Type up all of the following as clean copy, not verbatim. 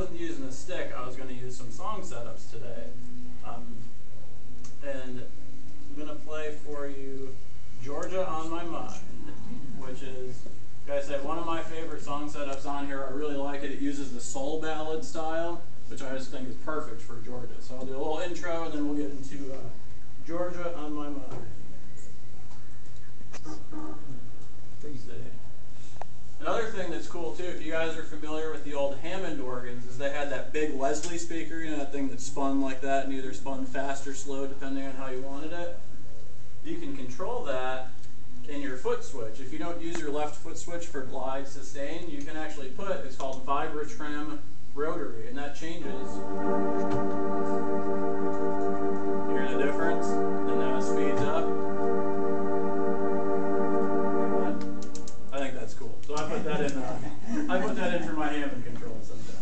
wasn't using a stick, I was going to use some song setups today. And I'm going to play for you Georgia on My Mind, which is, like I said, one of my favorite song setups on here. I really like it. It uses the soul ballad style, which I just think is perfect for Georgia. So I'll do a little intro, and then we'll get into Georgia on My Mind. Another thing that's cool too, if you guys are familiar with the old Hammond organs, is they had that big Leslie speaker, you know, that thing that spun like that and either spun fast or slow depending on how you wanted it. You can control that in your foot switch. If you don't use your left foot switch for glide sustain, you can actually put, it's called Vibratrim Rotary, and that changes. You hear the difference? And now it speeds up. I think that's cool. So I put that in for my Hammond control sometimes.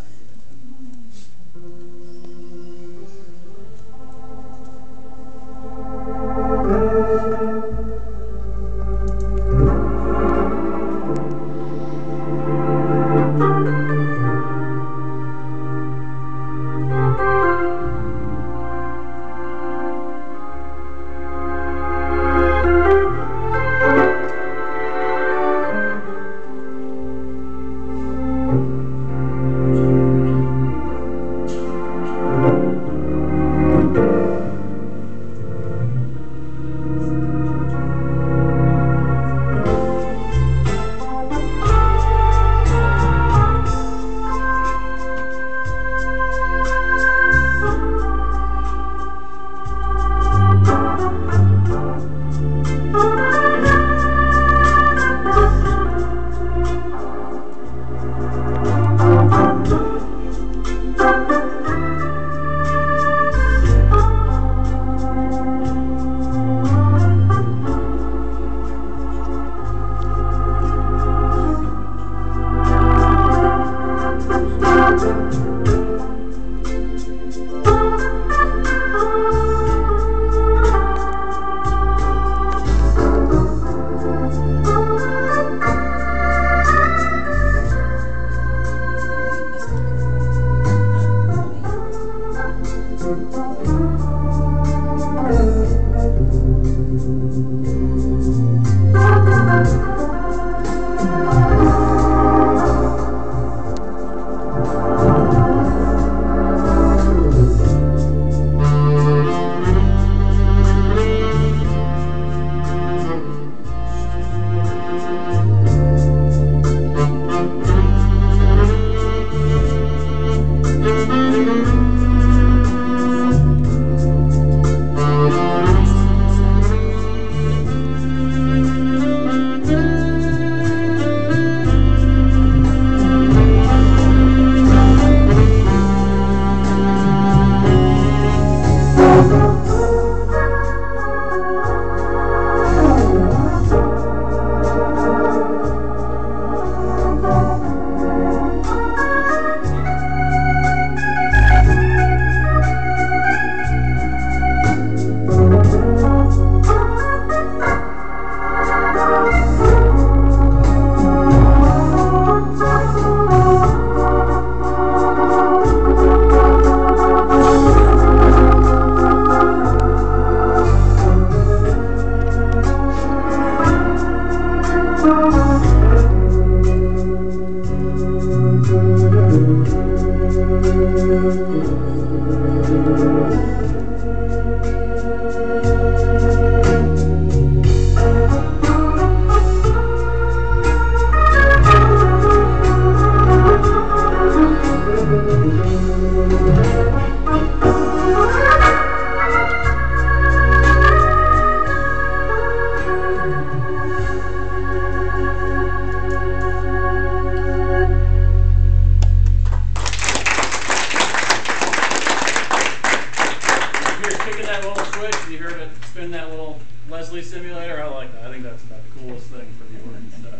Leslie simulator, I like that. I think that's about the coolest thing for the organ stuff.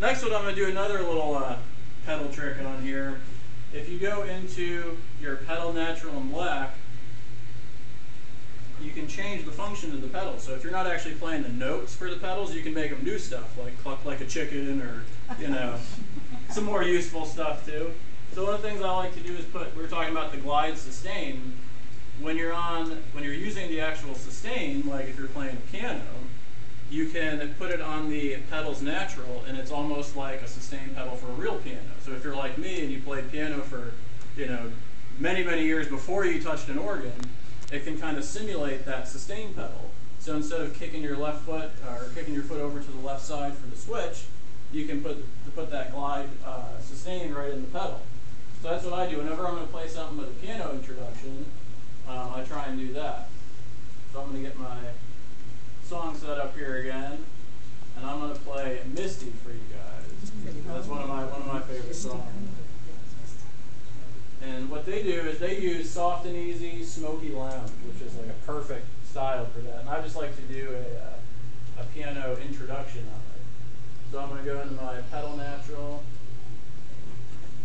Next one, I'm going to do another little pedal trick on here. If you go into your pedal natural and black, you can change the function of the pedal. So if you're not actually playing the notes for the pedals, you can make them do stuff like cluck like a chicken, or some more useful stuff too. So one of the things I like to do is we were talking about the glide sustain. When you're using the actual sustain, like if you're playing a piano, you can put it on the pedals natural, and it's almost like a sustain pedal for a real piano. So if you're like me and you played piano for, many, many years before you touched an organ, it can kind of simulate that sustain pedal. So instead of kicking your left foot or kicking your foot over to the left side for the switch, you can put that glide sustain right in the pedal. So that's what I do. Whenever I'm going to play something with a piano introduction, I try and do that. So I'm going to get my song set up here again, and I'm going to play Misty for you guys. That's one of my favorite songs. And what they do is they use Soft and Easy Smoky Lounge, which is like a perfect style for that. And I just like to do a piano introduction of it. So I'm going to go into my pedal natural,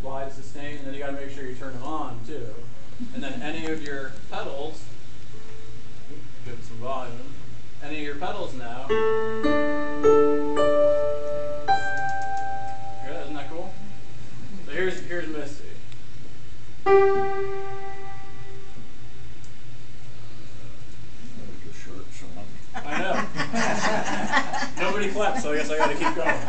glide sustain, and then you got to make sure you turn them on too. And then any of your pedals, give it some volume. Any of your pedals now. Good, isn't that cool? So here's Misty. I know. Nobody clapped, so I guess I got to keep going.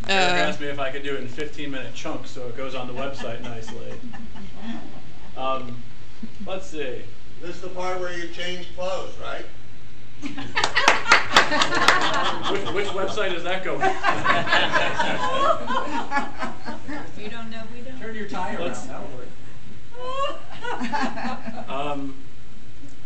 Eric asked me if I could do it in 15-minute chunks so it goes on the website nicely. Let's see. This is the part where you change clothes, right? Which website is that going? If you don't know, we don't. Turn your tie around. That'll work.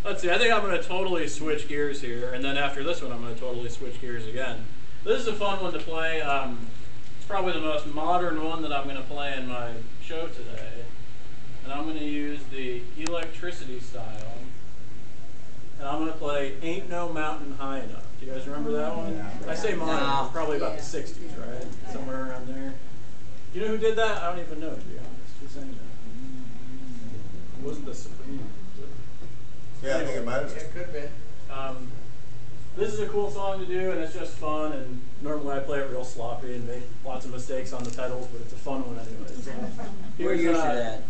Let's see. I think I'm going to totally switch gears here, and then after this one, I'm going to totally switch gears again. This is a fun one to play. It's probably the most modern one that I'm going to play in my show today, and I'm going to use the electricity style, and I'm going to play "Ain't No Mountain High Enough." Do you guys remember that one? Yeah. I say modern. No. It's probably about the 60s, right? Somewhere around there. You know who did that? I don't even know, to be honest. Who sang that? It wasn't the Supreme. Yeah, I think it might have been. It could be. This is a cool song to do, and it's just fun, and normally I play it real sloppy and make lots of mistakes on the pedals, but it's a fun one anyway. So We're used to that.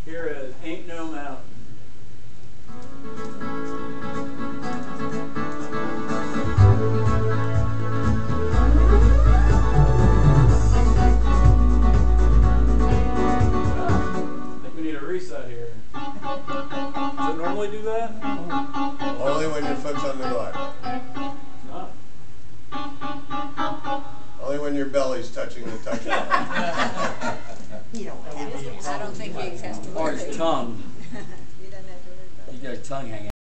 Here is "Ain't No Mountain." I think we need a reset here. Does it normally do that? Only when your foot's on the glide. No. Only when your belly's touching the touchpad. I don't think he has to Or worry. his tongue. You don't have to worry about it. You got his tongue hanging.